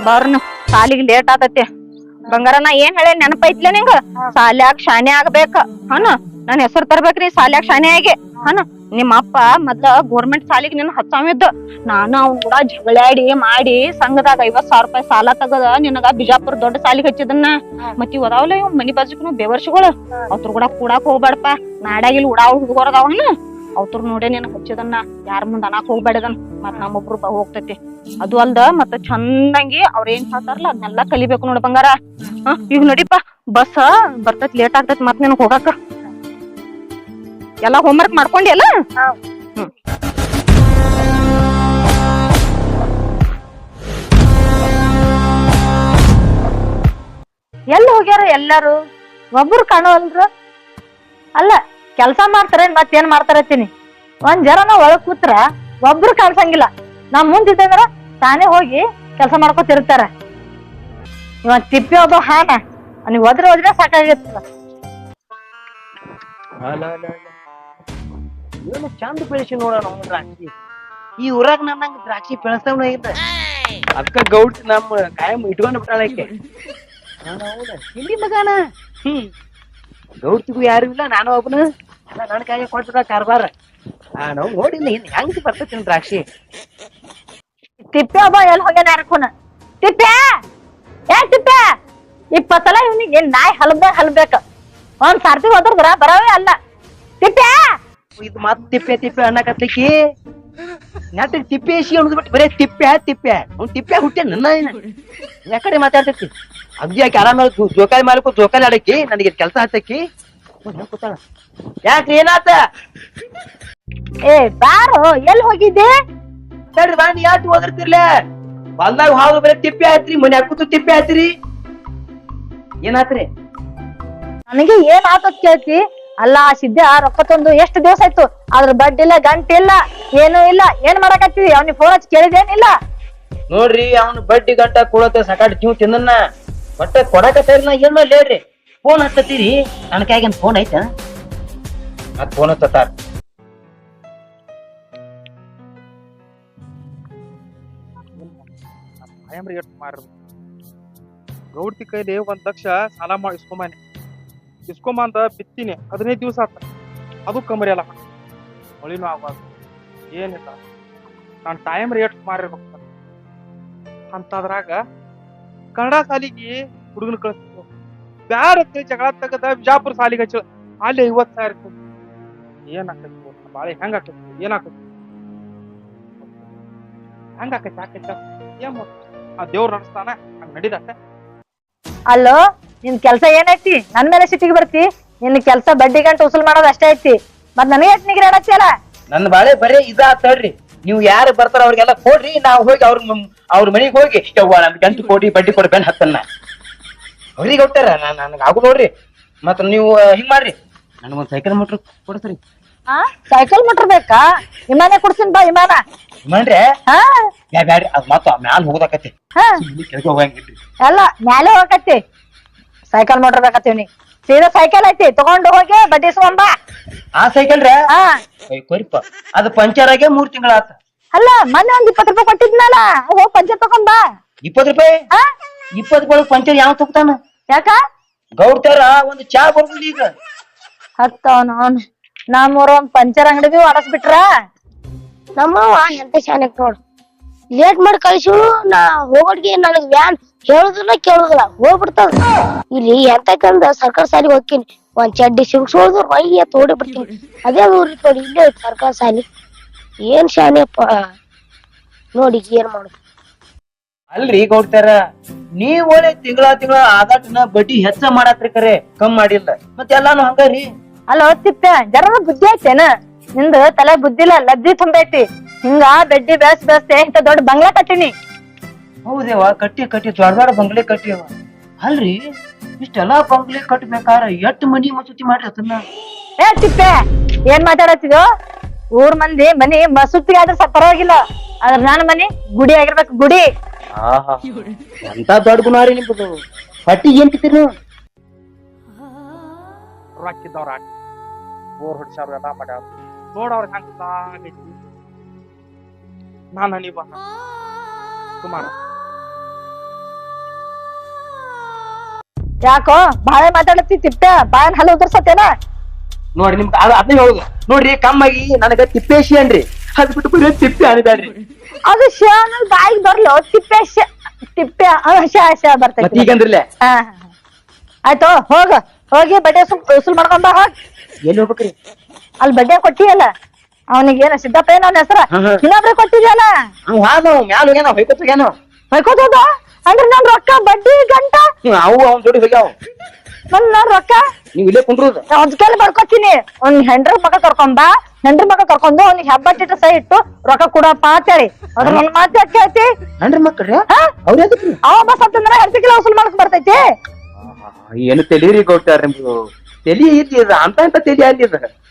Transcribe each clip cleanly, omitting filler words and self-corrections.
Burn ಸಾಲಿಗೆ late ಆತತಿ. ಬಂಗಾರ ನಾ ಏನ್ ಹೇಳಿ ನೆನಪೈತ್ಲೆ ನಿಂಗ? ಸಾಲ್ಯಾಗ ಶಾನೆ ಆಗ್ಬೇಕ ಹನ. ನನ್ ಹೆಸರು ತರ್ಬೇಕ್ರಿ ಸಾಲ್ಯಾಗ ಶಾನೆ ಆಗಿ ಹನ. ನಿಮ್ಮ ಅಪ್ಪ ಮೊದ್ಲ ಗೋರ್ಮೆಂಟ್ ಸಾಲಿಗೆ ನಿನ್ ಹಚ್ಚಾಮಿದ್ದ. ನಾನು ಅವ್ನ ಕೂಡ ಜಗಳಾಡಿ ಮಾಡಿ ಸಂಘದಾಗ 50,000 ರೂಪಾಯಿ ಸಾಲ ತಗದ ನಿನಗ ಬಿಜಾಪುರ ದೊಡ್ಡ ಸಾಲಿಗೆ ಹಚ್ಚಿದನ್ನ. ಮತ್ ಇವ್ ಅದಾವಲ್ಲ ಇವ್ ಮನಿ ಬಾಜುಕ್ನು ಬೇವರ್ಸಿಗಳು, ಅವ್ರ ಕೂಡ ಕೂಡಾಕ್ ಹೋಗ್ಬೇಡಪ್ಪ. ನಾಡಾಗಿಲ್ ಉಡಾವ್ ಹುಡುಗರದಾವನ ಅವ್ರ ನೋಡೇ ನಿನಗ್ ಹಚ್ಚಿದನ್ನ. ಯಾರ ಮುಂದ್ ಅನಾಕ್ ಹೋಗ್ಬೇಡದನ್. ಮತ್ ನಮ್ಮೊಬ್ರು ಹೋಗ್ತೈತಿ. ಅದು ಅಲ್ದ ಮತ್ತ ಚಂದಂಗಿ ಅವ್ರ ಏನ್ ಹೇಳ್ತಾರಲ್ಲ ಅದನ್ನೆಲ್ಲಾ ಕಲಿಬೇಕು ನೋಡ ಬಂಗಾರ. ಈಗ ನಡಿಪಾ, ಬಸ್ ಬರ್ತೈತಿ, ಲೇಟ್ ಆಗ್ತೈತಿ ಮತ್ ನಿನಗ್ ಹೋಗಾಕ. ಎಲ್ಲಾ ಹೋಮ್ವರ್ಕ್ ಮಾಡ್ಕೊಂಡಿ ಅಲ್ಲ? ಎಲ್ಲಿ ಹೋಗ್ಯಾರ ಎಲ್ಲಾರು? ಒಬ್ರು ಕಾಣವಲ್ರು. ಅಲ್ಲ ಕೆಲ್ಸ ಮಾಡ್ತಾರ ಮತ್ತೇನ್ ಮಾಡ್ತಾರತ್ತೀನಿ. ಒಂದ್ ಜರನ ಒಳಗ್ ಕೂತ್ರ ಒಬ್ರು ಕಾಣ್ಸಂಗಿಲ್ಲ. ನಮ್ ಮುಂದಿದ್ದಂದ್ರ ತಾನೇ ಹೋಗಿ ಕೆಲ್ಸ ಮಾಡ್ಕೊತಿರ್ತಾರ. ಇವ ತಿಪ್ಪಿ ಒಬ್ಬ ಹಾನ ನೀವ್ ಹೋದ್ರೆ ಸಾಕಾಗಿರ್ತದ. ಏನು ಚಂದ ಬೆಳೆಸಿ ನೋಡ ನಮ್ಮ ದ್ರಾಕ್ಷಿ. ಈ ಊರಾಗ ನನ್ನಂಗ ದ್ರಾಕ್ಷಿ ಬೆಳೆಸವನ ಇಲ್ಲ. ಅದಕ್ಕ ಗೌಡ್ ನಮ್ಮ ಕಾಯಂ ಇಟ್ಕೊಂಡ್ ಬಿಟ್ಟಾಳಕ್ಕೆ. ಇಲ್ಲಿ ಮಗಾನ ಗೌಡ್ತಿಗೂ ಯಾರು ಇಲ್ಲ, ನಾನು ಒಬ್ಬನು. ಅಲ್ಲ ನನ್ನ ಕಾಯಿಗೆ ಕೊಟ್ಬಿಟ್ಟ ಕಾರ್ಬಾರ. ನಾವು ನೋಡಿಲ್ಲ ಇನ್ ಹೆಂಗ್ ಬರ್ತೈತಿ ದ್ರಾಕ್ಷಿ. ತಿಪ್ಪೆ ಒಬ್ಬ ಎಲ್ಲಿ ಹೋಗ್ಯಾನ ಯಾರಕ್ಕೂನ. ತಿಪ್ಪೆ ತಿಪ್ಪೆ 20 ಸಲ ಇವ್ನಿಗೆ ನಾಯಿ ಹಲ್ಬೇಕ. ಒಂದ್ ಸಾರ್ತಿ ಹೋದ್ರ ಬರವೇ ಅಲ್ಲ. ತಿಪ್ಪೆ ಇದು ಮತ್ ತಿಪ್ಪೆ ತಿಪ್ಪೆ ಅನ್ನಕತ್ಲಿಕ್ಕಿ ನೆಟ್ಟಿಗೆ ತಿಪ್ಪೆ ಎಸಿ ಅನ್ನೋದು ಬಿಟ್ಟು ಬರೇ ತಿಪ್ಪೆ ಅವ್ನು ತಿಪ್ಪೆ ಹುಟ್ಟೆ ನನ್ನ ಯಾಕಡೆ ಮಾತಾಡ್ತೈತಿ. ಅಗ್ದಿ ಯಾಕೆ ಆರಾಮ ಜೋಕಾಲಿ ಮಾಡ್ಕೊ ಜೋಕಾಲಿ ಆಡಕ್ಕಿ ನನಗೆ ಕೆಲಸ ಹತ್ತಕ್ಕಿ ಕೂತಾಳ. ಯಾಕ್ರಿ ಏನಾತ? ಬಾರೋ ಎಲ್ಲಿ ಹೋಗಿದ್ದೆ? ಹೇಳ್ರಿ ಬಾ, ನೀ ಯಾಕೆ ಹೋದಿರ್ತಿರ್ಲ? ಹೊಲ್ದಾಗ ಹಾವು ಬರೀ ತಿಪ್ಪೆ ಆಯ್ತ್ರಿ, ಮನೆ ಹಾಕುತ್ತು ತಿಪ್ಪೆ ಆಯ್ತ್ರಿ. ಏನಾತ್ರಿ? ನನಗೆ ಏನ್ ಆತತ್ ಕೇಳ್ತಿ? ಅಲ್ಲ ಸಿದ್ಧ ರೊಕ್ಕ ತಂದು ಎಷ್ಟು ದಿವಸ ಆಯ್ತು, ಅದ್ರ ಬಡ್ಡಿ ಇಲ್ಲ ಗಂಟೆ ಇಲ್ಲ ಏನು ಇಲ್ಲ. ಏನ್ ಮಾಡಕತ್ತೀವಿ? ಅವ್ನಿಗೆ ಫೋನ್ ಹಚ್ಚಿ ಕೇಳಿದೇನಿಲ್ಲ? ನೋಡ್ರಿ ಅವ್ನು ಬಡ್ಡಿ ಗಂಟ ಕೊಡತ್ತೆ ಸಕಾಟ್ ಜೀವ ತಿನ್ನ ಬಟ್ಟ ಕೊಡಕತ್ತೇರಿ. ನಾ ಏನ್ ಮಾಡ್ಲಿ ಹೇಳ್ರಿ? ಫೋನ್ ಹಚ್ಚತ್ತೀರಿ, ನನ್ನ ಕೈಗೆ ಫೋನ್ ಐತ ಮತ್ ಫೋನ್ ಹಚ್ಚತ್ತಾರ. ಗೌಡ್ತಿ ಕೈಲಿ 1 ಲಕ್ಷ ಸಾಲ ಮಾಡಿ ಇಸ್ಕೊಂಬಂದ ಬಿತ್ತೀನಿ. 15 ದಿವಸ ಆತ, ಅದು ಕಮ್ಮರಿ ಅಲ್ಲ, ಹೊಳಿನೂ ಆಗ್ಬಾರ್ದು ಏನಿಲ್ಲ. ನಾನು ಟೈಮ್ ರೇಟ್ ಮಾರಿರ್ಬೇಕು ಅಂತದ್ರಾಗ ಕನ್ನಡ ಸಾಲಿಗೆ ಹುಡುಗನ ಕಳಿಸ್ತಿದ್ವು. ಬ್ಯಾರ ಜಗಳ ತಗದ ಬಿಜಾಪುರ ಸಾಲಿಗೆ ಹಚ್ಚ ಅಲ್ಲಿ 50,000 ಏನಾಕತಿ ಬಾಳೆ ಹೆಂಗಾಕತಿ ಏನಾಕತಿ ಆಕೈತ ಏನ್ ಆ ದೇವ್ರ ನಡೆಸ್ತಾನ ಹಂಗ ನಡೀದತ್ತೆ. ಅಲ್ಲೋ ನಿನ್ ಕೆಲ್ಸ ಏನೈತಿ? ನನ್ ಮೇಲೆ ಸಿಟ್ಟಿಗೆ ಬರ್ತಿ? ನಿನ್ ಕೆಲ್ಸ ಬಡ್ಡಿ ಗಂಟೆ ಉಸುಲ್ ಮಾಡೋದ್ ಅಷ್ಟೇ ಐತಿ. ಮತ್ ನನಗೆ ಎಷ್ಟ್ ನಿಗ್ರಾಡತ್ತಿಯಲ್ಲ? ನನ್ನ ಬಾಳೆ ಬರೇ ಇದಾತಳ್ರಿ. ನೀವು ಯಾರು ಬರ್ತಾರ ಅವ್ರಿಗೆಲ್ಲ ಕೊಡ್ರಿ, ನಾವು ಹೋಗಿ ಅವ್ರ ಮನೆಗೆ ಹೋಗಿ ನಮ್ಗೆ ಗಂಟು ಕೊಡಿ ಬಡ್ಡಿ ಕೊಡಿ ಬೆನ್ ಹತ್ತನ್ನ ಅವ್ರಿಗೆ ಹೋಗ್ತಾರ. ನನಗೆ ಆಗು ನೋಡ್ರಿ. ಮತ್ ನೀವು ಹಿಂಗ್ ಮಾಡ್ರಿ, ನನಗೊಂದ್ ಸೈಕಲ್ ಮೋಟ್ರ್ ಕೊಡ್ಸ್ರಿ. ಸೈಕಲ್ ಮೋಟ್ರ್ ಬೇಕಾ? ವಿಮಾನ ಕೊಡ್ತೀನಿ ಬಾ. ವಿಮಾನ್ರಿ? ಬ್ಯಾಡ್ರಿ, ಅದ್ ಮತ್ತ ಮ್ಯಾಲ ಹೋಗೋದಾಕತಿ. ಕೆಳಗೆ ಹೋಗಂಗಿಲ್ರಿ. ಎಲ್ಲ ಮ್ಯಾಲೆ ಹೋಗಕತ್ತಿ. Cycle motor ಬೇಕತ್ತೀವ್ನಿ. ಸೀದಾ ಸೈಕಲ್ ಐತಿ, ತಗೊಂಡು ಹೋಗಿ ಬಡ್ಡಿ ಇಸ್ಕೊಂಡ್ ಬಾ. ಆ ಸೈಕಲ್ ರೀ? ಕೊರಿಪ್ಪ, ಅದು ಪಂಚರ್ ಆಗಿ 3 ತಿಂಗಳ ಆತ. ಅಲ್ಲ ಮೊನ್ನೆ ಒಂದ್ 20 ರೂಪಾಯಿ ಕೊಟ್ಟಿದ್ನಲ್ಲ, ಹೋಗಿ ಪಂಚರ್ ತಗೊಂಡ್ ಬಾ. 20 ರೂಪಾಯಿ? 20 ರೂಪಾಯಿ ಪಂಚರ್ ಯಾವ ತಗೋತಾನ? ಯಾಕ? ಗೌಡ್ತಾರ ಒಂದು ಚಾ ಬರ್ಬೋದು ಈಗ. ಹತ್ತವನು ನಮ್ಮೂರ ಒಂದ್ ಪಂಚರ್ ಅಂಗಡಿ ಬಿ ಹೊಡಸ್ಬಿಟ್ರ. ನಮ್ಮವ್ವ ಎಂತ ಶಾನ್ಯಕ್ ನೋಡ್, ಲೇಟ್ ಮಾಡಿ ಕಳಿಸಿಳು. ನಾ ಹೋಗೋಡ್ಗೆ ನನಗ್ ವ್ಯಾನ್ ಹೇಳುದಿಲ್ಲ ಕೇಳುದಿಲ್ಲ, ಹೋಗ್ಬಿಡ್ತದ. ಇಲ್ಲಿ ಎಂತಕಂದ ಸರ್ಕಾರ ಸಾಲಿಗೆ ಹೋಗ್ತೀನಿ, ಒಂದ್ ಚಡ್ಡಿ ಸಿಗ್ಸೋದು ರೊಯ್ಯ ತೋಡಿ ಬಿಡ್ತೀನಿ. ಅದೇ ಊರಿ ನೋಡಿ ಇಲ್ಲೇ ಐತಿ ಸರ್ಕಾರ ಸಾಲಿ. ಏನ್ ಶಾನ್ಯಪ್ಪ ನೋಡಿ ಏನ್ ಮಾಡುದು. ಅಲ್ರಿ ಗೌಡ್ತಾರ, ನೀವ್ ಒಳ್ಳೆ ತಿಂಗಳ ಆದಾಟನ ಬಡ್ಡಿ ಹೆಚ್ಚ ಮಾಡಾತ್ರಿ, ಕರೆ ಕಮ್ ಮಾಡಿಲ್ಲ. ಮತ್ತೆ ಎಲ್ಲಾನು ಹಂಗಾರಿ. ಅಲ್ಲೋ ತಿಪ್ಪೆ, ಜರ ಬುದ್ಧಿ ಐತೇನ ನಿಂದು? ತಲೆ ಬುದ್ಧಿಲ್ಲ, ಲದ್ದಿ ತುಂಬೈತಿ. ಹಿಂಗ ಬೆಡ್ಡಿ ಬೆಳೆಸ್ತೆ ಇಂತ ದೊಡ್ಡ ಬಂಗ್ಲಾ ಕಟ್ಟಿನಿ. ಹೌದೇವ, ಕಟ್ಟಿ ದೊಡ್ಡ ಬಂಗ್ಲೆ ಕಟ್ಟಿಯವ. ಅಲ್ರಿ ಇಷ್ಟೆಲ್ಲಾ ಬಂಗ್ಲೆ ಕಟ್ಬೇಕಾರ ಎಷ್ಟ್ ಮನಿ ಮಸೂತಿ ಮಾಡ್ರಿ ಅದನ್ನ? ತಿಪ್ಪೆ ಏನ್ ಮಾತಾಡತ್ತಿದೋ? ಊರ್ ಮಂದಿ ಮನಿ ಮಸೂತಿ ಆದ್ರೆ ಪರವಾಗಿಲ್ಲ, ಆದ್ರ ನನ್ನ ಮನಿ ಗುಡಿ ಆಗಿರ್ಬೇಕು, ಗುಡಿ. ಎಂತ ದೊಡ್ಡ ಗುಣಾರಿ ನಿಮ್ದು. ಹಟ್ಟಿ ಏನ್ ಕಿತ್ತೀರಿ ನೀವು? ರೊಕ್ಕಿದ್ದವ್ರ ಬೋರ್ ಹೊಡ್ಸಾರ ಎಲ್ಲ ಮಾಡ್ಯಾರ ನೋಡವ್ರ ಹಂಗೈತಿ. ನಾನು ನೀ ಕುಮಾರ ಯಾಕೋ ಬಾಳೆ ಮಾತಾಡತಿ ತಿಪ್ಪ ಬಾಯನ್ ಹಲ್ಲ ಉದರ್ಸತ್ತೇನ ನೋಡ್ರಿ ನಿಮ್ಗೆ ಅದನ್ನ ಹೇಳುದು ನೋಡ್ರಿ ಕಮ್ಮಾಗಿ ನನಗ ತಿಪ್ಪೇಶಿ ಅನ್ರಿ ಅದ್ ಬಿಟ್ಟು ಬರೀ ತಿಪ್ಪೆ ಅನ್ಬೇಡ್ರಿ. ಅದು ಶ ಅನ್ನೋದು ಬಾಯಿಗೆ ಬರ್ಲು ತಿಪ್ಪೆ ತಿಪ್ಪೆ ಶ ಬರ್ತೈತಿ ಮತ್ ಈಗಂದ್ರಲ್ಲ ಆಯ್ತು ಹೋಗಿ ಬಡ್ಡೆ ಉಸುಲ್ ಮಾಡ್ಕೊಂಡ್ ಬಾ ಹೋಗ್ ಎಲ್ಲಿ ಹೋಗ್ಬೇಕ್ರಿ? ಅಲ್ಲಿ ಬಡ್ಡೆ ಕೊಟ್ಟಿಯಲ್ಲ ಅವನಿಗೆ ಏನ ಸಿದ್ದಪ್ಪ ಏನ ಅವನ ಹೆಸರ ಇನ್ನೊಬ್ರೆ ಕೊಟ್ಟಿದ್ಯಲ್ಲ ಅವ್ ಹಾದು ಮ್ಯಾಲ ಹೋಗ್ಯಾನ ಹೊಯ್ಕೋತ ಹೋಗ್ಯಾನ ಹೊಯ್ಕೋತ ಹೋದ ಅಂದ್ರೆ ನನ್ ರೊಕ್ಕ ಬಡ್ಡಿ ಗಂಟ ಅವು ಅವ್ನ ಜೋಡಿ ಹೋಗ್ಯಾವ. ನನ್ ರೊಕ್ಕ ನೀವ್ ಇಲ್ಲೇ ಕುಂಡ್ರುದ ಹೊಜ್ಕಲ್ಲಿ ಬಡ್ಕೊತೀನಿ ಅವ್ನ್ ಹೆಂಡ್ರ ಮಗ ಕರ್ಕೊಂಬ ಹೆಂಡ್ರ ಮಗ ಕರ್ಕೊಂಡು ಅವ್ನಿಗೆ ಹೆಬ್ಬಟ್ಟಿಟ್ಟ ಸೈ ಇಟ್ಟು ರೊಕ್ಕ ಕೊಡಪ್ಪ ಅಂತೇಳಿ ಅದ್ರ ನನ್ ಮಾತೆ ಕೇಳ್ತಿ ಹೆಂಡ್ರಿ ಮಕ್ಕಳ್ರಿ ಅವ್ರ ಯಾವ್ದಕ್ರಿ? ಅವ ಬಸ್ ಅಂತಂದ್ರ ಹೆಂಡ್ತಿಗೆಲ್ಲ ವಸೂಲ್ ಮಾಡಕ್ ಬರ್ತೈತಿ ಏನು ತೆಲೀರಿ ಕೊಡ್ತಾರ ನಿಮ್ದು ತೆಲಿ ಐತಿ ಇದ ಅಂತ ತೆಲಿ ಅಲ್ಲಿ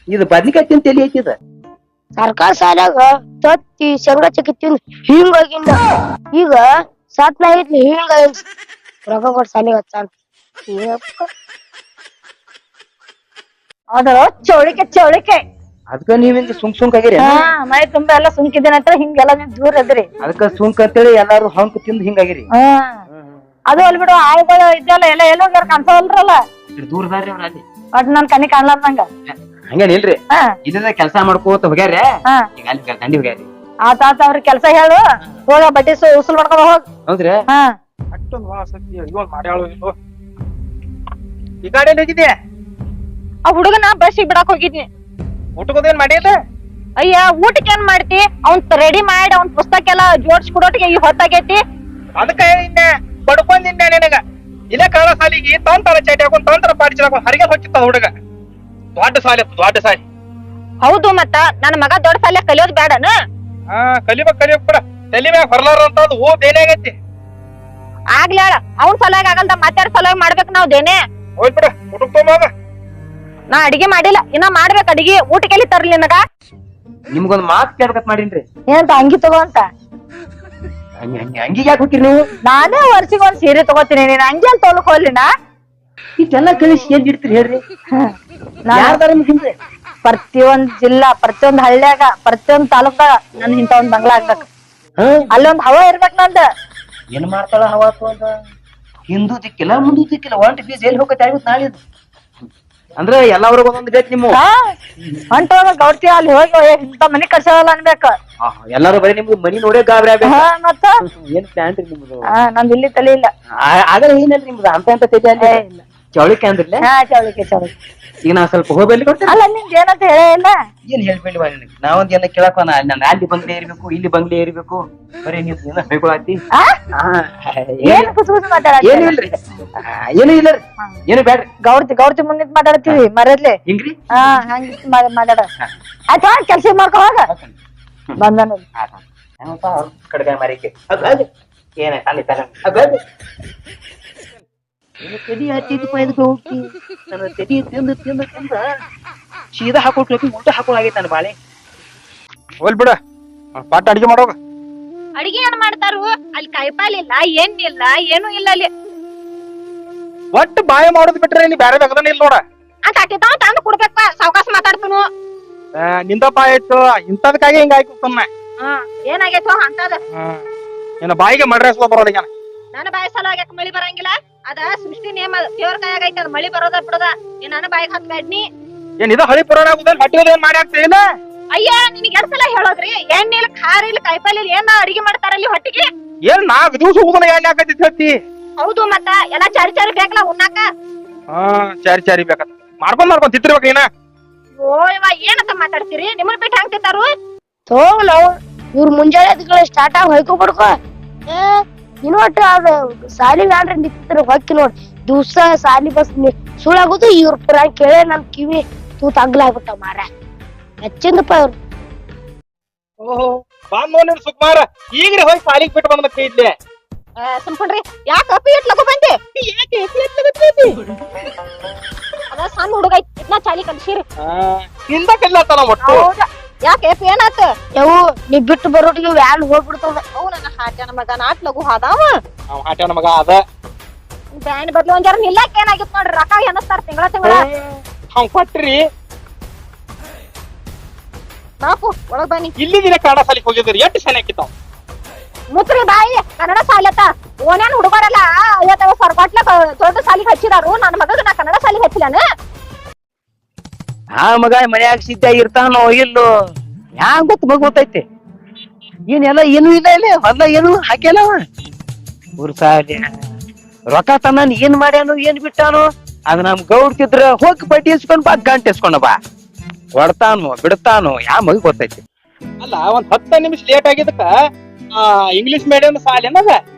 ಇದು ಬದ್ನಿಕಾಯಿ ತಿಂದ ತೆಲಿ ಐತಿ ಇದ. ಸರ್ಕಾರ ಶಾಲ್ಯಾಗ ತತ್ತಿ ಶೇಂಗಾ ಚಕ್ಕಿ ತಿಂದ್ ಹಿಂಗಾಗಿಂದ ಈಗ ಸಾತ್ನ ಐತ್ಲಿ ಹಿಂಗ ರೊಕ್ಕ ಕೊಟ್ಟು ಶಾಲೆಗೆ ಹಚ್ಚಾನ ಅದು ಚೌಳಿಕೆ ಅದಕ್ಕ ನೀವ್ ಹಿಂಗ ಸುಂಕ್ ಆಗಿರಿ ಮೈ ತುಂಬಾ ಎಲ್ಲ ಸುಂಕಿದ್ದೇನಂತ ಹಿಂಗೆಲ್ಲ ನೀವ್ ದೂರ ಅದ್ರಿ ಅದಕ್ಕ ಸುಂಕ್ ಅಂತೇಳಿ ಎಲ್ಲಾರು ಹಂಕ್ ತಿಂದ್ ಹಿಂಗಾಗಿರಿ. ಅದು ಅಲ್ ಬಿಡು ಆಳುಗಳು ಇದ್ದಲ್ಲ ಎಲ್ಲ ಎಲ್ಲೋ ಕಾಣ್ಸವಲ್ರಲ್ಲ ದೂರದಾರ್ರಿ ಅವ್ರ ಅಲ್ಲಿ ಒಟ್ ನನ್ ಕಣ್ಣಿ ಕಾಣ್ಲಾರ್ದಂಗ ಹಂಗೇನಿಲ್ರಿ ಇಲ್ಲದ ಕೆಲ್ಸ ಮಾಡ್ಕೋತ ಹೋಗ್ಯಾರ ಈಗ ಅಲ್ಲಿ ದಂಡಿ ಹೋಗ್ಯಾರಿ. ಆತ ಅವ್ರ ಕೆಲ್ಸ ಹೇಳು ಹೋಗ ಬಡ್ಡಿ ಉಸುಲ್ ಮಾಡ್ಕೊಂಡ್ ಹೋಗ್ ಹೌದ್ರಿ ಅಷ್ಟೊಂದು ಆಸಕ್ತಿ ಇವಾಗ ಮಾಡ್ಯಾಳು ಇಲ್ವೋ ಈ ಗಾಡಿ ಹೋಗಿದ್ದೆ ಆ ಹುಡುಗನ ಬಸ್ಸಿಗೆ ಬಿಡಾಕ್ ಹೋಗಿದ್ನಿ. ಊಟಕೋದೇನ್ ಮಾಡಿಲ್ಲ ಅಯ್ಯ ಊಟಕ್ಕೆ ಏನ್ ಮಾಡ್ತಿ ಅವ್ನ್ ರೆಡಿ ಮಾಡಿ ಅವ್ನ್ ಪುಸ್ತಕ ಎಲ್ಲ ಜೋಡ್ಸ್ ಕೊಡೋಟಿಗೆ ಈ ಹೊತ್ತಾಗೈತಿ. ಅದಕ್ಕ ಹೇಳಿದ್ದೆ ಬಡ್ಕೊಂಡಿದ್ದೆ ನಿನಗ ಇಲ್ಲೇ ಕನ್ನಡ ಸಾಲಿಗೆ ತಂತರ ಚೈಟಿ ಹಾಕೊಂಡ್ ತಂತರ ಪಾಡಿ ಹಾಕೊಂಡ್ ಹರಿಗೆ ಹೋಗಿತ್ತ ಹುಡುಗ ದೊಡ್ಡ ಸಾಲಿ ಹೌದು ಮತ್ತ ನನ್ ಮಗ ದೊಡ್ಡ ಸಾಲ ಕಲಿಯೋದ್ ಬೇಡನ ಕಲಿಬೇಕ್ ಬಿಡ ತಲಿ ಮ್ಯಾಗ ಹೊರಲಾರ ಅಂತ ಅದು ಓ ಬೇನೆ ಆಗೈತಿ ಆಗ್ಲಿ ಹೇಳ ಅವ್ನ್ ಸಲಾಗ ಆಗಲ್ದ ಮಾತಾಡ್ ಸಲಾಗ ಮಾಡ್ಬೇಕ್ ನಾವ್ ದೇನೆ ಹೋಯ್ತ್ ಬಿಡ ಊಟಕ್ ತಗೊಂಬ. ನಾ ಅಡಿಗೆ ಮಾಡಿಲ್ಲ ಇನ್ನ ಮಾಡ್ಬೇಕ್ ಅಡಿಗೆ ಊಟಕ್ಕೆ ಎಲ್ಲಿ ತರ್ಲಿ ನನಗ ನಿಮ್ಗೊಂದ್ ಮಾತ್ ಕೇಳ್ಬೇಕಂತ ಮಾಡೀನ್ರಿ. ಏನಂತ ಅಂಗಿ ತಗೋ ಅಂತ ಹಂಗಿಗೆ ಯಾಕೆ ಹೋಗಿರಿ ನೀವು? ನಾನೇ ವರ್ಷಿಗೆ ಒಂದ್ ಸೀರೆ ತಗೋತೀನಿ ನೀನ್ ಅಂಗಿ ಅಂತ ತೊಲಕ್ ಹೋಗ್ಲಿನ ಇಷ್ಟೆಲ್ಲ ಕಳಿಸಿ ಎಲ್ಲಿ ಇಡ್ತೀರಿ ಹೇಳ್ರಿ? ಯಾರ್ದಾರ ಹಿಂದೆ ಪ್ರತಿಯೊಂದ್ ಜಿಲ್ಲಾ ಪ್ರತಿಯೊಂದ್ ಹಳ್ಳ್ಯಾಗ ಪ್ರತಿಯೊಂದ್ ತಾಲೂಕಾಗ ನನ್ ಇಂತ ಒಂದ್ ಬಂಗ್ಲಾ ಆಗ್ಬೇಕು ಅಲ್ಲೊಂದ್ ಹವಾ ಇರ್ಬೇಕ್ ನಂದ. ಏನ್ ಮಾಡ್ತಾಳ ಹವಾತು ಅಂತ ಹಿಂದೂ ದಿಕ್ಕಿಲ್ಲ ಮುಂದೂ ದಿಕ್ಕಿಲ್ಲ ಒಂಟಿ ಬೀಜ ಎಲ್ಲಿ ಹೋಗತ್ತೆ ಆಗುತ್ತೆ ನಾಳೆ ಅಂದ್ರೆ ಎಲ್ಲವ್ರಿಗ ಒಂದೊಂದು ಬೇಕು ನಿಮ್ಮ ಹೊಂಟೋಗ ಗೌಡ್ತಿ ಅಲ್ಲಿ ಹೋಗಿ ಇಂತ ಮನಿ ಕಟ್ಸಲ್ಲ ಅನ್ಬೇಕ ಎಲ್ಲಾರು ಬರೀ ನಿಮ್ದು ಮನಿ ನೋಡೇ ಗಾಬರಿ ಆಗ್ಬೇಕು. ಮತ್ತ ಏನ್ ಪ್ಲಾಂಟ್ ನಿಮ್ದು? ನಮ್ದು ಇಲ್ಲಿ ತಲೆ ಇಲ್ಲ ಆಗಲ್ಲ ಏನಲ್ರಿ ನಿಮ್ದು ಅಂತ ತೆಲಿ ಅಲ್ಲಿ ಚೌಳಿಕೆ ಅಂದ್ರಲ್ಲ ಚೌಳಿಕೆ ಈಗ ನಾ ಸ್ವಲ್ಪ ಹೋಗ್ಬೇಲಿ ಕೊಡ್ತೇನೆ ಅಲ್ಲ ನಿಮ್ದು ಏನಂತ ಹೇಳೇ ಇಲ್ಲ ಏನ್ ಹೇಳ್ಬೇಡಿ ನಿನಗೆ ನಾವೊಂದ್ ಏನ ಕೇಳಕ ನಾನು ಅಲ್ಲಿ ಬಂಗ್ಲೆ ಇರ್ಬೇಕು ಇಲ್ಲಿ ಬಂಗ್ಲೆ ಇರ್ಬೇಕು ಬರೀ ನೀವು ಏನ ಹೇಳ್ಕೊಳತಿ ಏನ್ ಕುಸು ಕುಸು ಮಾತಾಡ ಏನು ಇಲ್ರಿ ಏನು ಇಲ್ಲರಿ ಏನು ಬ್ಯಾಡ್ರಿ ಗೌಡ್ತಿ ಮುಂದೆ ಮಾತಾಡ್ತೀವಿ ಮರದ್ಲಿ ಹಿಂಗ್ರಿ ಹಂಗ ಮಾತಾಡ ಆಯ್ತಾ ಕೆಲ್ಸ ಮಾಡ್ಕೊ ಹೋಗ ಬಂದ ಕಡ್ಗಾಯ ಮಾರಿಕೆ ಅದು ಏನ ಅಲ್ಲಿ ತಲೆ ತಡಿ ಹತ್ತಿದ್ದಪ್ಪ ಇದಕ್ಕೆ ಹೋಗ್ತಿ ನನ್ನ ತಡಿ ತಿಂದ ಸೀದಾ ಹಾಕೊಟ್ಲೋಕಿ ಉಲ್ಟ ಹಾಕೊಳಾಗೈತೆ ನನ್ನ ಬಾಳೆ. ಹೋಲ್ ಬಿಡ ಪಾಟ ಅಡಿಗೆ ಮಾಡೋಗ ಅಡಿಗೆ ಏನ್ ಮಾಡ್ತಾರು ಅಲ್ಲಿ ಕಾಯಿಪಾಲ್ ಇಲ್ಲ ಏನಿಲ್ಲ ಏನು ಇಲ್ಲ ಅಲ್ಲಿ ಒಟ್ಟು ಬಾಯ ಮಾಡೋದ್ ಬಿಟ್ರೆ ನೀ ಬ್ಯಾರೆ ಬೇಕದನ್ನ ಇಲ್ಲ ನೋಡ ಅಂತ ಅಟ್ಟಿತಾವ ತಂದು ಕೊಡ್ಬೇಕ ಸಾವಕಾಶ ಮಾತಾಡ್ತನು ನಿಂದ ಬಾಯ್ ಆಯ್ತು ಇಂಥದಕ್ಕಾಗಿ ಹಿಂಗ ಆಯ್ತು ಸುಮ್ಮನೆ ಏನಾಗೈತೋ ಅಂತದ ನಿನ್ನ ಬಾಯಿಗೆ ಮಡ್ರೇಸ್ಕೊ ಬರೋದೀಗ ನನ್ನ ಬಾಯಿ ಸಲುವಾಗಿ ಯಾಕೆ ಮಳಿ ಬರಂಗಿಲ್ಲ ಅದ ಸೃಷ್ಟಿ ನಿಯಮ ದೇವ್ರ ಕೈಯಾಗ ಐತಿ ಅದ ಮಳಿ ಬರೋದ ಬಿಡದ ನೀ ನನ್ನ ಬಾಯಿಗೆ ಹತ್ಬೇಡ್ನಿ ಏನ್ ಇದು ಹಳಿ ಪುರಾಣ ಆಗುದಿಲ್ಲ ಹಟ್ಟಿದ ಏನ್ ಮಾಡಿ ಆಗ್ತಿಲ್ಲ ಅಯ್ಯ ನಿನಗೆ ಎರಡ್ ಸಲ ಹೇಳೋದ್ರಿ ಎಣ್ಣೆ ಇಲ್ಲ ಖಾರ ಇಲ್ಲ ಕಾಯಿಪಲ್ಲೆ ಇಲ್ಲ ಏನ್ ಅಡಿಗೆ ಮಾಡ್ತಾರಲ್ಲಿ ಹೊಟ್ಟಿಗೆ ಏನ್ 4 ದಿವಸ ಊದನ ಎಣ್ಣೆ ಹಾಕೈತಿ ಹೇಳ್ತಿ ಹೌದು ಮತ್ತ ಎಲ್ಲಾ ಚಾರಿ ಚಾರಿ ಬೇಕಲ್ಲ ಉಣ್ಣಾಕ ಚಾರಿ ಬೇಕಂತ ಮಾಡ್ಕೊಂಡ್ ತಿತ್ತಿರ್ಬೇಕು ನೀನ ಓ ಇವ ಏನಂತ ಮಾತಾಡ್ತೀರಿ ನಿಮ್ಮನ್ ಬಿಟ್ಟು ಹಂಗ್ ತಿಂತಾರು ಹೋಗ್ಲ ಇವ್ರ ಮುಂಜಾನೆ ಅದ್ಗಳ ಸ್ಟಾರ್ಟ್ ಆಗಿ ಹೊಯ್ಕೊ ಬಿಡ್ಕೊ ಇನ್ನು ಒಟ್ಟು ಅದ ಸಾಲಿ ವ್ಯಾನ್ರ ನಿಂತಿರ ಹೊಕ್ಕಿ ನೋಡ್ ದಿವ್ಸ ಸಾಲಿ ಬಸ್ ಸುಳ್ಳಾಗುದು ಇವ್ರ ಪುರ ಕೇಳೇ ನನ್ ಕಿವಿ ತೂತ್ ಅಗ್ಲಾಗ್ಬಿಟ್ಟ ಮಾರ ಹೆಚ್ಚಿಂದಪ್ಪ ಇವ್ರು ಓಹೋ ಬಂದ್ ನಿನ್ ಸುಕುಮಾರ ಈಗ್ರೆ ಹೋಗಿ ಸಾಲಿಗೆ ಬಿಟ್ಟು ಬಂದ ಇದ್ಲೆ ಸುಮ್ಕೊಂಡ್ರಿ ಯಾಕ ಅಪ್ಪಿ ಇಟ್ ಲಗು ಬಂದೆ ಅದ ಸಣ್ಣ ಹುಡುಗ ಐತಿ ಇದನ್ನ ಚಾಲಿ ಕಲ್ಸಿರಿ ಹಿಂದ ಕಲ್ಲತ್ತಲ್ಲ ಒಟ್ಟು ಯಾಕೆ ಏನಾತ ಯವು ನೀ ಬಿಟ್ಟು ಬರೋಟಿಗೆ ವ್ಯಾನ್ ಹೋಗ್ಬಿಡ್ತದ ಅವ್ ನನ್ನ ಹಾಟ್ಯಾನ ಮಗ ನಾಟ್ ಲಗು ಹಾದಾವ ಅವ್ ಹಾಟ್ಯಾನ ಮಗ ಅದ ಬ್ಯಾಂಡ್ ಬದ್ಲು ಒಂದ್ ಜರ ನಿಲ್ಲಕ್ ಏನಾಗಿತ್ ನೋಡ್ರಿ ರೊಕ್ಕ ಎನಸ್ತಾರ ತಿಂಗಳ ಹಂಗ್ ಕೊಟ್ರಿ ಬಾಪು ಒಳಗ್ ಬನ್ನಿ ಇಲ್ಲಿ ದಿನ ಕನ್ನಡ ಸಾಲಿಗೆ ಹೋಗಿದ್ರಿ ಎಷ್ಟು ಚೆನ್ನಾಗಿತ್ತಾವ ಮುತ್ರಿ ಬಾಯಿ ಕನ್ನಡ ಸಾಲತ್ತ ಓನೇನ್ ಹುಡುಗರೆಲ್ಲ ಇವತ್ತ ಸರ್ಕೊಟ್ಲ ದೊಡ್ಡ ಸಾಲಿಗೆ ಹಚ್ಚಿದಾರು ನನ್ನ ಮಗಗ ನಾ ಕನ್ನಡ ಸಾಲಿಗೆ ಹಚ್ಚಿಲಾನ ಆ ಮಗ ಮನ್ಯಾಗ ಸಿದ್ಧಾಗಿ ಇರ್ತಾನೋ ಇಲ್ಲೋ ಹ್ಯಾಂಗ ಗೊತ್ತು ಗೊತ್ತೈತಿ ಏನೆಲ್ಲ ಏನು ಇಲ್ಲ ಇಲ್ಲಿ ಹೊಲ ಏನು ಹಾಕ್ಯಾನವ ಸಾಲಿ ರೊಕ್ಕ ತನ್ನ ಏನ್ ಮಾಡ್ಯಾನು ಏನ್ ಬಿಟ್ಟಾನು ಅದ್ ನಮ್ ಗೌಡ್ತಿದ್ರ ಹೋಗಿ ಬಡ್ಡಿ ಇಸ್ಕೊಂಡ್ ಬಾ ಗಂಟೆ ಇಸ್ಕೊಂಡ ಬಾ ಕೊಡ್ತಾನು ಬಿಡ್ತಾನು ಯಾ ಮಗ ಗೊತ್ತೈತಿ ಅಲ್ಲ ಒಂದ್ 10 ನಿಮಿಷ ಲೇಟ್ ಆಗಿದ್ದಕ್ಕ ಇಂಗ್ಲಿಷ್ ಮೀಡಿಯಂ ಸಾಲಿ ಅನ್ನದ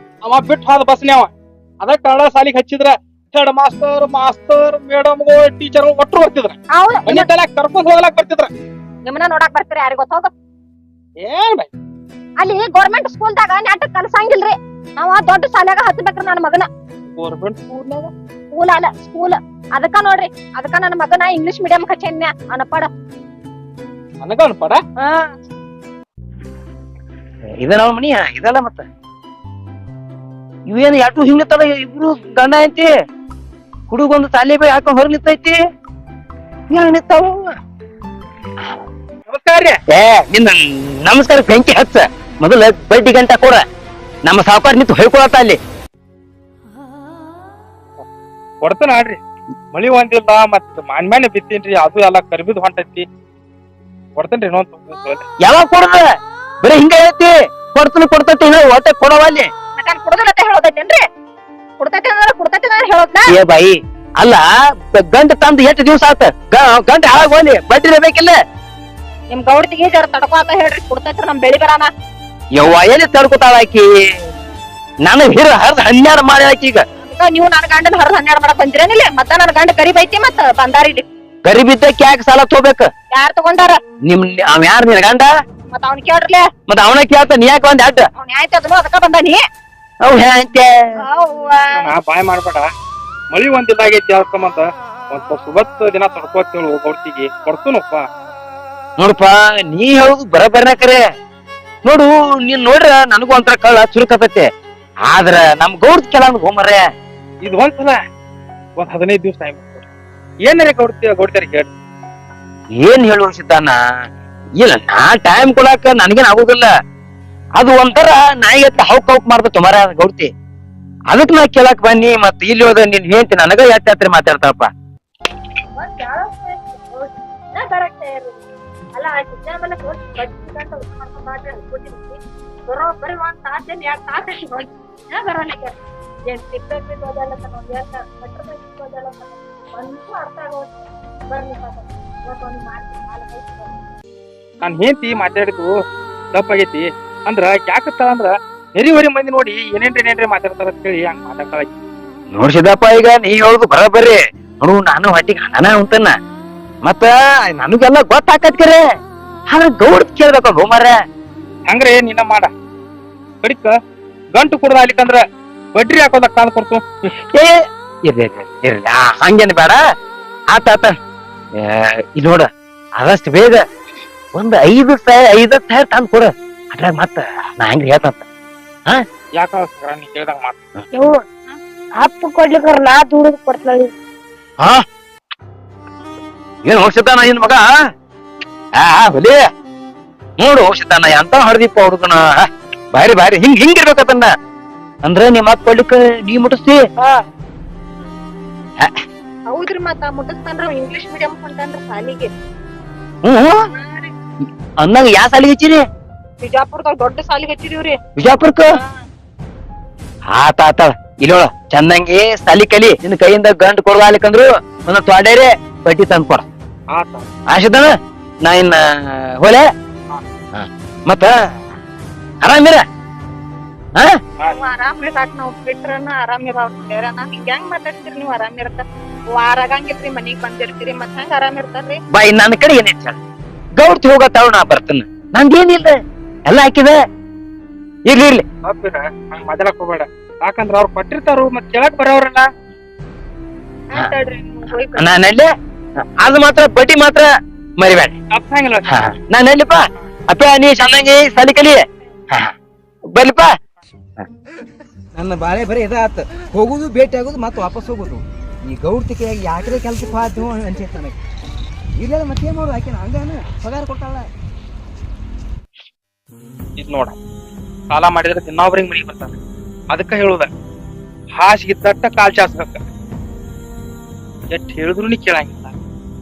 ಅವ ಬಿಟ್ಟು ಹೋದ ಬಸ್ನೇ ಅವ ಅದ ಕನ್ನಡ ಸಾಲಿಗೆ ಹಚ್ಚಿದ್ರ ಹೆಡ್ ಮಾಸ್ತರ್ ಮೇಡಮ್ ಟೀಚರ್ ಒಟ್ಟರು ಬರ್ತಿದ್ರ ಹೌದು ಮನೆಯಲ್ಲ ಕರ್ಕೊಂಡ್ ಹೋಗ್ಲಾಕ್ ಬರ್ತಿದ್ರ ನಿಮ್ಮನ್ನ ನೋಡಾಕ್ ಬರ್ತೀರಿ ಯಾರಿಗ ಗೊತ್ತೋಗ ಏನ್ ಬೈ ಅಲ್ಲಿ ಗೌರ್ಮೆಂಟ್ ಸ್ಕೂಲ್ದಾಗ ನಾಟಕ ಕಲ್ಸಂಗಿಲ್ರಿ ನಾವ ದೊಡ್ಡ ಶಾಲ್ಯಾಗ ಹಚ್ಬೇಕ್ರಿ ನನ್ನ ಮಗನ ಗೌರ್ಮೆಂಟ್ ಸ್ಕೂಲ್ ಅಲ್ಲ ಸ್ಕೂಲ್ ಅದಕ್ಕ ನೋಡ್ರಿ ಅದಕ್ಕ ನನ್ನ ಮಗನ ಇಂಗ್ಲಿಷ್ ಮೀಡಿಯಂ ಹಚ್ಚೇನ್ಯ ಅನಪಡ ನನಗ ಅನ್ಪಡ ಇದ ನಾವ್ ಮನಿ ಇದಲ್ಲ ಮತ್ತ ಇವೇನು ಯಾಟು ಹಿಂಗತ್ತಲ್ಲ ಇಬ್ರು ಗಂಡ ಐತಿ ಹುಡುಗೊಂದು ತಾಲಿ ಬೈ ಹಾಕೊಂಡ್ ಹೊರ ನಿಂತೈತಿ ನಿಂತಾವ ನಮಸ್ಕಾರ ರೀ ಏ ನಿನ್ನ ನಮಸ್ಕಾರ ಬೆಂಕಿ ಹಚ್ಚ ಮೊದಲ ಬಡ್ಡಿ ಗಂಟ ಕೊಡ ನಮ್ಮ ಸಾವುಕಾರ ನಿಂತು ಹೊಯ್ಕೊಳತ್ತ ಅಲ್ಲಿ ಕೊಡ್ತಾನ ಆಡ್ರಿ ಮಳಿ ಒಂದಿಲ್ಲ ಮತ್ ಮಾನ್ಮ್ಯಾನೆ ಬಿತ್ತೀನ್ರಿ ಅದು ಎಲ್ಲ ಕರ್ಬಿದ್ ಹೊಂಟೈತಿ ಕೊಡ್ತೇನ್ರಿ ಇನ್ನೊಂದ್ ಯಾವಾಗ ಕೊಡದ ಬರೀ ಹಿಂಗ ಐತಿ ಕೊಡ್ತೈತಿ ಒಟ್ಟೆ ಕೊಡವ ಅಲ್ಲಿ ಕುಡ್ದೈತೆ ಹೇಳೋದೈತೇನ್ರಿ ಕುಡ್ತೈತೆ ಅಂದ್ರೆ ಹೇಳೋದ್ನ ಏ ಬಾಯಿ ಅಲ್ಲ ಗಂಟ ತಂದು ಎಷ್ಟು ದಿವ್ಸ ಆತ ಗಂಟ ಹಾಳಾಗ್ ಹೋಗ್ಲಿ ಬಡ್ಡಿ ಬೇಕಿಲ್ಲ ನಿಮ್ ಗೌಡ್ತಿಗೆ ಜರ ತಡ್ಕೋತ ಹೇಳ್ರಿ ಕುಡ್ತೈತ್ರಿ ನಮ್ ಬೆಳಿ ಬರಾನ ಯವ್ವ ಎಲ್ಲಿ ತಡ್ಕೊತಾಳ ಆಕಿ ನನಗ್ ಹರ್ದ್ 12 ಮಾಡಿ ಆಕಿ ಈಗ ನೀವು ನನ್ನ ಗಂಡನ ಹೊರ 12 ಮಾಡಕ್ ಬಂದಿರೇನಿಲ್ಲ ಮತ್ತ ನನ್ನ ಗಂಡ ಗರೀಬ್ ಐತಿ ಮತ್ತ ಬಂದಾರಿ ಗರೀಬ್ ಇದ್ದಕ್ಕೆ ಯಾಕೆ ಸಾಲ ತಗೋಬೇಕ ಯಾರ್ ತಗೊಂಡಾರ ಅವ್ ಯಾರ ನಿನ್ ಗಂಡ ಮತ್ತ ಅವ್ನ ಕೇಳ್ರಲೆ ಮತ್ತ ಅವನ ಕೇಳ್ತ ನೀ ಯಾಕೆ ಒಂದ್ ಅಡ್ಡ ಅವ್ನ ಆಯ್ತು ಅದನ್ನು ಅದಕ್ಕ ಬಂದಾನಿ ಅವ್ ಹ್ಯಾಂತೆ ನಾ ಬಾಯ್ ಮಾಡ್ಬೇಡ ಮಳಿ ಒಂದಿಲ್ಲ ಆಗೈತಿ ಯಾವ್ಕಂತ ಒಂದ್ ಸುಬತ್ ದಿನ ತಡ್ಕೋತೇಳು ಗೌಡ್ತಿಗೆ ಕೊಡ್ತನಪ್ಪ ನೋಡಪ್ಪ ನೀ ಹೇಳುದು ಬರಬರ್ನ ಕರೆ ನೋಡು ನೀನ್ ನೋಡ್ರ ನನಗೂ ಒಂಥರ ಕಳ್ಳ ಚುರುಕತೈತೆ ಆದ್ರ ನಮ್ ಗೌಡ್ ಕೆಲ ಹೋಮರ್ರೆ ಇದು ಒಂದ್ಸಲ ಒಂದ್ 15 ದಿವ್ಸ ಟೈಮ್ ಏನಾರ ಗೌಡ್ತಾರಿ ಹೇಳಿ ಏನ್ ಹೇಳುವ ಸಿದ್ದಾನ ಇಲ್ಲ ನಾ ಟೈಮ್ ಕೊಡಾಕ ನನ್ಗೇನ್ ಆಗುದಿಲ್ಲ ಅದು ಒಂಥರ ನಾಯಿಗೆ ಹೌಕ್ ಹೌಕ್ ಮಾಡ್ದ ಮರ ಗೌಡ್ತಿ ಅದಕ್ ನಾ ಕೇಳಕ್ ಬನ್ನಿ ಮತ್ ಇಲ್ಲಿ ಹೋದ ನೀನ್ ಹೇಳ್ತಿ ನನಗ ಯಾತ್ರೆ ಮಾತಾಡ್ತಾರಪ್ಪ ನಾನ್ ಹೆಂಡತಿ ಮಾತಾಡಿದ್ದು ತಪ್ಪಾಗೈತಿ ಅಂದ್ರ ಯಾಕತ್ತಾಳ ಅಂದ್ರ ನೆರಿವರಿ ಮಂದಿ ನೋಡಿ ಏನೇನ್ರಿ ಮಾತಾಡ್ತಾರ ಅಂತ ಹೇಳಿ ಹಂಗ ಮಾತಾಡ್ತಾಳ ನೋಡ್ಸಿದಪ್ಪ ಈಗ ನೀ ಹೇಳುದು ಬರಬರ್ರಿ ನೋಡು ನಾನು ಹೊಟ್ಟಿಗೆ ಹಣನ ಉಂಟನ್ನ ಮತ್ತ ನನಗೆಲ್ಲ ಗೊತ್ತಾಕತ್ ಕರೆ ಆದ್ರ ಗೌಡ್ ಕೇಳ್ಬೇಕ ಹೋಮರ ಹಂಗ್ರೆ ನಿನ್ನ ಮಾಡ ಕಡಿಕ ಗಂಟು ಕುಡ್ದ ಅಲ್ಲಿಕಂದ್ರ ಬಡ್ರಿ ಹಾಕೋದಕ್ ಕಾಲ್ ಕೊಡ್ತು ಏ ಇರ್ಲಿ ಹಂಗೇನ್ ಬೇಡ ಆತ ಇಲ್ಲಿ ನೋಡ ಆದಷ್ಟು ಬೇಗ ಒಂದ್ 5,000 ತಂದ್ ಕೊಡ ಅದ್ರಾಗ ಮತ್ತ ನಾ ಹಂಗ ಹೇಳ್ತಂತ ಯಾಕ ನೀ ಕೇಳ್ದಂಗ ಮಾತ ಅಪ್ಪ ಕೊಡ್ಲಿಕ್ಕಾರ ನಾ ದುಡಿದು ಕೊಡ್ತಾಳಿ ಹಾ ಏನ್ ಹೋಗ್ಸಿದ್ದಾನ ಇನ್ ಮಗ ಹೊಲಿ ನೋಡು ಹೋಗ್ಸಿದ್ದಾನ ಎಂತ ಹೊಡೆದಿಪ್ಪ ಹುಡುಗನ ಬಾರಿ ಹಿಂಗಿರ್ಬೇಕಂದ ಅಂದ್ರೆ ನೀ ಮತ್ ಕೊಡ್ಲಿಕ್ಕ ನೀ ಮುಟ್ಟಿಸ್ತಿ ಹೌದ್ರಿ ಮತ್ತ ಮುಟ್ಟಿಸ್ತಾನ್ರ ಇಂಗ್ಲಿಷ್ ಮೀಡಿಯಂ ಅಂತಂದ್ರ ಸಾಲಿಗೆ ಅಂದಂಗ ಯಾ ಸಾಲಿಗೆ ಹಚ್ಚಿರಿ ಬಿಜಾಪುರದಾಗ ದೊಡ್ಡ ಸಾಲಿಗೆ ಹಚ್ಚಿದೀವ್ರಿ ಬಿಜಾಪುರಕ್ಕ ಆತ ಇಲ್ಲೋಳ ಚಂದಂಗಿ ಸಾಲಿ ಕಲಿ ನಿನ್ ಕೈಯಿಂದ ಗಂಟು ಕೊಡ್ದಾಲಿಕಂದ್ರು ಒಂದ್ ತೊಡೇರೆ ಬಡ್ಡಿ ತಂದ್ ಕೊಡ ಆತ ಆಶಿದ್ದಾನ ನಾ ಇನ್ನ ಹೋಲೆ ಮತ್ತ ಆರಾಮಿರ ಆರಾಮ್ ಇರಾಕ್ ನಾವ್ ಬಿಟ್ರನ ಆರಾಮ್ ಇರಾವ್ರ ಹಿಂಗ ಹೆಂಗ್ ಮಾತಾಡ್ತೀರಿ ನೀವ್ ಆರಾಮ್ ಇರ್ತ ವಾರಾಗಂಗಿಲ್ರಿ ಮನಿಗ್ ಬಂದಿರ್ತೀರಿ ಮತ್ ಹೆಂಗ್ ಆರಾಮ್ ಇರ್ತಾರ್ರಿ ಬಾಯಿ ನನ್ನ ಕಡೆ ಏನೇನ್ ಗೌಡ್ತಿ ಹೋಗತ್ತಾವ ನಾ ಬರ್ತೇನೆ ನಂದೇನಿಲ್ಲ ಎಲ್ಲ ಹಾಕಿದೆ ಇರ್ಲಿ ತಪ್ಪಿರ ಹಂಗ ಮಾತಾಡಕ್ ಹೋಗ್ಬೇಡ ಯಾಕಂದ್ರ ಅವ್ರು ಕೊಟ್ಟಿರ್ತಾರು ಮತ್ ಕೇಳಕ್ ಬರೋವ್ರಲ್ಲ ನಾನ್ ನಡ್ಲೆ ಅದು ಮಾತ್ರ ಬಡ್ಡಿ ಮಾತ್ರ ಮರಿಬೇಡ ತಪ್ಪಂಗಿಲ್ಲ ನಾನ್ ನಡ್ಲಿಪ್ಪ ಅಪ್ಪ ನೀ ಚಂದಂಗಿ ಸಾಲಿ ಕಲಿ ಬರ್ಲಿಪ್ಪ ನನ್ನ ಬಾಳೆ ಬರೀ ಇದಾತ ಹೋಗುದು ಭೇಟಿ ಆಗೋದು ಮತ್ತೆ ವಾಪಸ್ ಹೋಗೋದು ಈ ಗೌಡ್ತಿಕೆಯಾಗಿ ಯಾಕ್ರೆ ಕೆಲ್ಸಕ್ಕೆ ಹೋಗ್ತೀವೋ ಅನ್ಸೈತೆ ನನಗೆ ಇಲ್ಲ ಮತ್ತೇನ್ ಮಾಡೋದು ಆಕೆ ಹಂಗಾನ ಪಗಾರ ಕೊಟ್ಟಾಳ ಇದ್ ನೋಡ ಸಾಲ ಮಾಡಿದ್ರೆ ಇನ್ನೊಬ್ರಿಗೆ ಮನಿಗೆ ಬರ್ತಾರ. ಅದಕ್ಕ ಹೇಳುದ ಹಾಸಿಗಿದ್ದಟ್ಟ ಕಾಲ್ ಚಾಸ್ಬೇಕ. ಎಷ್ಟ್ ಹೇಳಿದ್ರು ನೀ ಕೇಳಂಗಿಲ್ಲ,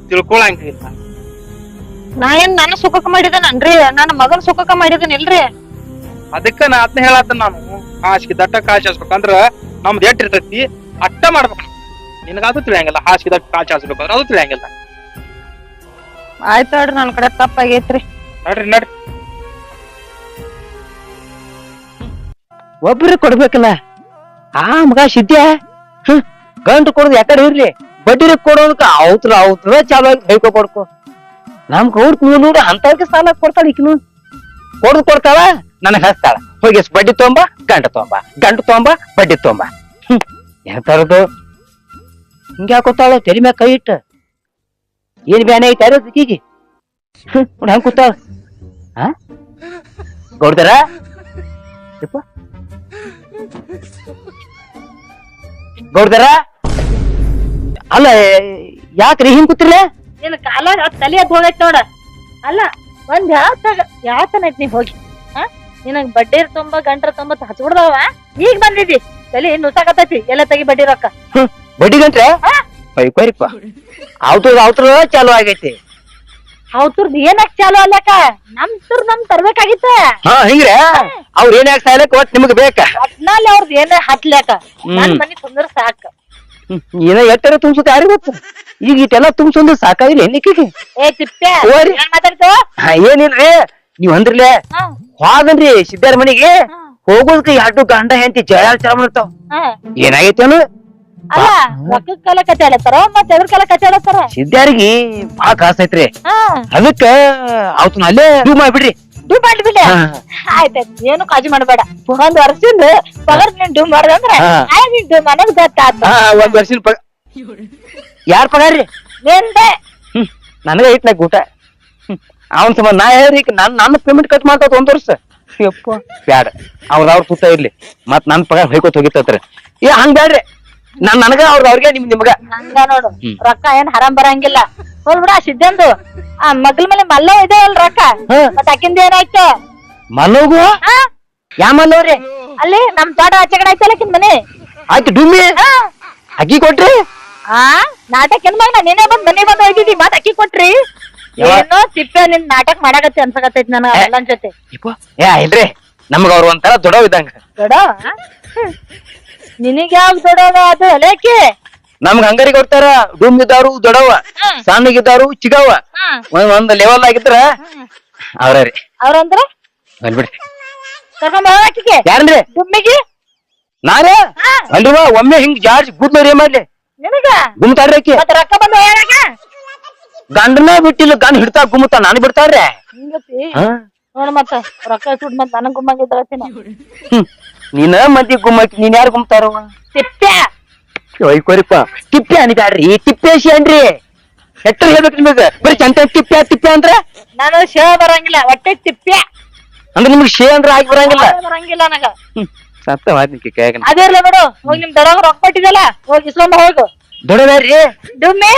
ತಿಳ್ಕೊಳಂಗಿಲ್ಲ. ನಾ ಏನ್ ನನ್ನ ಸುಖಕ್ಕ ಮಾಡಿದೇನನ್ರಿ? ನನ್ನ ಮಗನ್ ಸುಖಕ್ಕ ಮಾಡಿದೇನಿಲ್ರಿ? ಅದಕ್ಕ ನಾ ಅದನ್ನ ಹೇಳತ್ತ ನಾನು. ಹಾಸಿಗಿದ್ದಟ್ಟ ಕಾಲ್ ಚಾಸ್ಬೇಕಂದ್ರ ನಮ್ದು ಎಷ್ಟ್ ಇರ್ತೈತಿ ಅಟ್ಟ ಮಾಡ್ಬೇಕು. ನಿನಗದು ತಿಳಿಯಂಗಿಲ್ಲ, ಹಾಸಿಗಿದ್ದಟ್ಟ ಕಾಲ್ ಚಾಸ್ಬೇಕಂದ್ರ ಅದು ತಿಳಿಯಂಗಿಲ್ಲ. ಆಯ್ತು ನೋಡ್ರಿ, ನನ್ ಕಡೆ ತಪ್ಪಾಗೈತ್ರಿ. ನಡ್ರಿ ನಡ್ರಿ. ಒಬ್ರಿಗೆ ಕೊಡ್ಬೇಕಲ್ಲ. ಆ ಮಗ ಸಿದ್ಯ ಗಂಟು ಕೊಡೋದು ಯಾಕಡೆ ಇರ್ಲಿ, ಬಡ್ಡಿರಿಗೆ ಕೊಡೋದಕ್ಕ ಅವ್ರ ಚಾಲು ಆಗಿ ಬೈಕೋ ಪಡ್ಕೊ. ನಮ್ ಗೌಡ್ ನೋಡಿ ಅಂತವಕ್ಕೆ ಸಾಲ ಕೊಡ್ತಾಳ. ಈಕಿನು ಕೊಡ್ತಾಳ, ನನಗ್ ಹಚ್ತಾಳ. ಹೋಗಿ ಬಡ್ಡಿ ತೊಂಬ, ಗಂಟು ತೊಂಬ ಬಡ್ಡಿ ತೊಂಬ. ಎಂತಾರದು ಹಿಂಗ ಹಾಕೋತಾಳ ತೆರಿ ಮ್ಯಾಗ ಕೈ ಇಟ್ಟ. ಏನ್ ಬ್ಯಾನೆ ಐತೆ ಅರೋದಕ್ಕೀಗಿ ಹಂಗ ಕೂತಾಳ. ಗೌಡ್ದಾರ ಗೌಡ್ದಾರ ಅಲ್ಲ ಯಾಕ್ರಿ ಹಿಂಗ್ ಕೂತಿರ್ಲ? ನಿನ್ ಕಾಲಾಗ ತಲೆ ಅದ್ ಹೋಗೈತ್ ನೋಡ. ಅಲ್ಲ ಒಂದ್ ಯಾತನೈತ್ ನೀ ಹೋಗಿ ನಿನಗ್ ಬಡ್ಡಿ ತುಂಬ ಗಂಟ್ರ ತುಂಬ ಹಚ್ಬಿಡ್ದವ. ಈಗ ಬಂದಿದಿ ತಲೆ ನುಸಾಕತೈತಿ. ಎಲ್ಲ ತೆಗಿ ಬಡ್ಡಿ ರೊಕ್ಕ. ಬಡ್ಡಿ ಗಂಟ್ರೆ ಬೈಕೋರಿಪ್ಪ. ಅವ್ರ ಚಾಲು ಆಗೈತಿ. ಅವ್ರದ್ ಏನಕ್ ಚಾಲು ಅಲ್ಲಕ? ನಮ್ ತರ್ಬೇಕಾಗಿತ್ತ. ಹಿಂಗ್ರೆ ಅವ್ರ ಏನ್ ಯಾಕೆ ಸಾಯ್ಲಕ್ ಒಟ್ ನಿಮಗ್ ಬೇಕ? ಒಟ್ನಲ್ಲಿ ಅವ್ರದ್ ಏನ ಹತ್ಲೇಕ ನನ್ ಮನಿ ಕುಂದ್ರ ಸಾಕ. ಏನ ಎಟ್ಟಾರ ತುಂಬ್ಸುತ್ತ ಯಾರಿಗ ಗೊತ್ತ? ಈಗ ಇಟ್ಟೆಲ್ಲ ತುಂಬ್ಸೊಂದು ಸಾಕಾಗಿಲ್ಲ ಎನ್ನಿಕ್ಕಿಗೆ. ಏ ತಿಪ್ಪೆ ಓರಿ. ಏನ್ ಮಾತಾಡ್ತು? ಏನಿಲ್ರಿ ನೀವ್ ಅಂದ್ರಲೇ ಹೋದನ್ರಿ ಸಿದ್ದಾರ ಮನಿಗೆ ಹೋಗೋದಕ್ಕೆ ಎರಡು ಗಂಡ ಹೆಂಡತಿ ಜಯಾಚಾರ ಮಾಡ್ತಾವ. ಏನಾಗೈತೇನು? ಅಲ್ಲ ರೊಕ್ಕದ ಕಾಲ ಕಚ್ಚಾಡತ್ತಾರ ಮತ್ತ ಎದ್ರ ಕಾಲ ಕಚ್ಚಾಡತ್ತಾರ? ಸಿದ್ಧಾರಿಗೆ ಬಾಳ ಕಾಸ ಐತ್ರಿ. ಅದಕ್ಕ ಅವತ್ತು ಅಲ್ಲೇ ಡೂ ಮಾಡ್ಬಿಡ್ರಿ. ಡೂ ಮಾಡ್ಬಿಡ. ಆಯ್ತಾಯ್ತು, ಏನು ಕಾಳಜಿ ಮಾಡ್ಬೇಡ. ಒಂದ್ ವರ್ಷದಿಂದ ಪಗಾರ ನೀನ್ ಡೂ ಮಾಡ್ದಂದ್ರ ನೀನ್ ಡೂ ಮನಗ್ ಗೊತ್ತಾತ. ಒಂದ್ ವರ್ಷದ ಯಾರ್ ಪಗಾರ್ರಿ? ನಿಂದೆ. ನನಗ ಐತ್ಲ ಊಟ. ಅವನ್ ಸಂಬಂಧ ನಾ ಹೇಳ್ರಿ ನನ್ನ ಪೇಮೆಂಟ್ ಕಟ್ ಮಾಡ್ತಾವ ಒಂದ್ ವರ್ಷ. ಯಪ್ಪ ಬ್ಯಾಡ, ಅವ್ರ ಸುತ್ತ ಇರ್ಲಿ. ಮತ್ ನನ್ ಪಗಾರ ಹೊಯ್ಕೋತ್ ಹೋಗಿತ್ತತ್ರ. ಹಂಗ್ ಬ್ಯಾಡ್ರಿ. ನನಗ ಅವ್ರಿಗೆ ನಿಮ್ಗ ಹಂಗ ನೋಡು. ರೊಕ್ಕ ಏನ್ ಹರಾಮ್ ಬರಂಗಿಲ್ಲ. ಹೋಲ್ಬಿಡ ಸಿದ್ದಂದು ಆ ಮಗ್ಲ ಮೇಲೆ ಮಲ್ಲ ಇದಾವಲ್ ರೊಕ್ಕ. ಮತ್ ಅಕ್ಕಿಂದ ಏನಾಯ್ತು? ಮಲ್ಲೋಗು ಯಾ ಮಲ್ಲವ್ರಿ? ಅಲ್ಲಿ ನಮ್ ತೋಟ ಆಚೆ ಕಡೆ ಆಯ್ತಲ್ಲ ಅಕ್ಕಿನ ಮನೆ. ಆಯ್ತು ಡುಮ್ಮಿ ಅಕ್ಕಿ ಕೊಟ್ರಿ? ನಾಟಕ ಏನ್ ಮಗ ನೀನೇ ಬಂದ್ ಮನೆ ಬಂದ್ ಹೋಯ್ತಿದಿ ಮತ್ ಅಕ್ಕಿ ಕೊಟ್ರಿ? ಏನೋ ತಿಪ್ಪೆ ನಿನ್ ನಾಟಕ ಮಾಡಾಕತ್ತಿ ಅನ್ಸಕತ್ತೈತಿ ನನಗ ಎಲ್ಲನ್ ಜೊತೆ. ಇಲ್ರಿ ನಮಗ ಅವ್ರ ಒಂಥರ ದೊಡ್ಡವ್ ಇದ್ದಂಗ. ದೊಡ್ಡವ? ನಿನಗ ಯಾವಾಗ ದೊಡ್ಡವ ಅದು ಅಲೇಕಿ? ನಮ್ಗ ಹಂಗಾರಿ ಕೊಡ್ತಾರ. ಡುಮ್ ಇದ್ದಾರು ದೊಡ್ಡವ, ಸಣ್ಣಗಿದ್ದಾರು ಚಿಗವ. ಒಂದ್ ಲೆವೆಲ್ ಆಗಿದ್ರ ಅವ್ರಿ. ಅವ್ರಂದ್ರ ಬಂದ್ಬಿಡ್ರಿ. ಕರ್ಕೊಂಡ್ ಬರೋಕಿಗೆ ಯಾರನ್ರಿ? ಡುಮ್ಮಿಗೆ ನಾರೇ ಅಲ್ವಾ ಒಮ್ಮೆ ಹಿಂಗ್ ಜಾರ್ಜ್ ಗುದ್ಲರಿ ಏನ್ ಮಾಡ್ಲಿ? ನಿನಗ ಗುಮ್ತಾರ್ರಿ ಆಕಿ. ಮತ್ತ ರೊಕ್ಕ ಬಂದು ಹೇಳಾಕ ಗಂಡನ ಬಿಟ್ಟಿಲ್ಲ, ಗಂಡ ಹಿಡ್ತಾ ಗುಮ್ಮತ ನಾನು ಬಿಡ್ತಾರ್ರಿ. ಹಿಂಗತಿ ನೋಡ ಮತ್ತ ರೊಕ್ಕ ಸುಡ್ ಮತ್ ನನಗ್ ಗುಮ್ಮಂಗಿದ್ರತಿನ. ನೀನ ಮಂದಿ ಗುಮ್ಮಕ್ ನೀನ್ ಯಾರು ಗುಮ್ತಾರ? ತಿಪ್ಪೆ ಒಯ್ಕೋರಿಪ್ಪ. ತಿಪ್ಪೆ ಅನ್ಬ್ಯಾಡ್ರಿ, ತಿಪ್ಪೇಶಿ ಅನ್ರಿ. ಎಟ್ರ ಹೇಳ್ಬೇಕು ನಿಮಗ? ಬರೀ ಚಂತ ತಿಪ್ಪೆ ಅಂದ್ರ ನಾನು ಶೇ ಬರಂಗಿಲ್ಲ, ಹೊಟ್ಟೆ ತಿಪ್ಪೆ ಅಂದ್ರೆ ನಿಮ್ಗೆ ಶೇ ಅಂದ್ರ ಆಗಿ ಬರಂಗಿಲ್ಲ. ಬರಂಗಿಲ್ಲ ನನಗ. ಸತ್ತ ಮಾತಿಗೆ ಕೇಗ ಅದೇರ್ಲ ಬಿಡು. ಹೋಗಿ ನಿಮ್ ದೊಡ್ಡವಾಗ ರೊಕ್ಕ ಕೊಟ್ಟಿದಲ್ಲ, ಹೋಗಿ ಇಸ್ಕೊಂಡ್ ಹೋಗು. ದೊಡ್ಡವ್ರಿ ಡುಮ್ಮಿ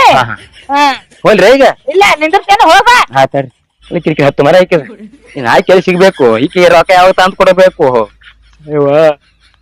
ಹೋಲ್ರಿ ಈಗ? ಇಲ್ಲ ನಿಂದಿರ್ತೇನೆ, ಹೋಗ. ಆತಾಡ್ರಿ. ಕಿರಿಕಿರಿ ಹತ್ತು ಮರ ಹಾಕಿದ. ಇನ್ ಆಯ್ಕೆ ಸಿಗ್ಬೇಕು. ಈಕೆ ರೊಕ್ಕ ಯಾವತ್ತ ಅಂತ ಕೊಡಬೇಕು.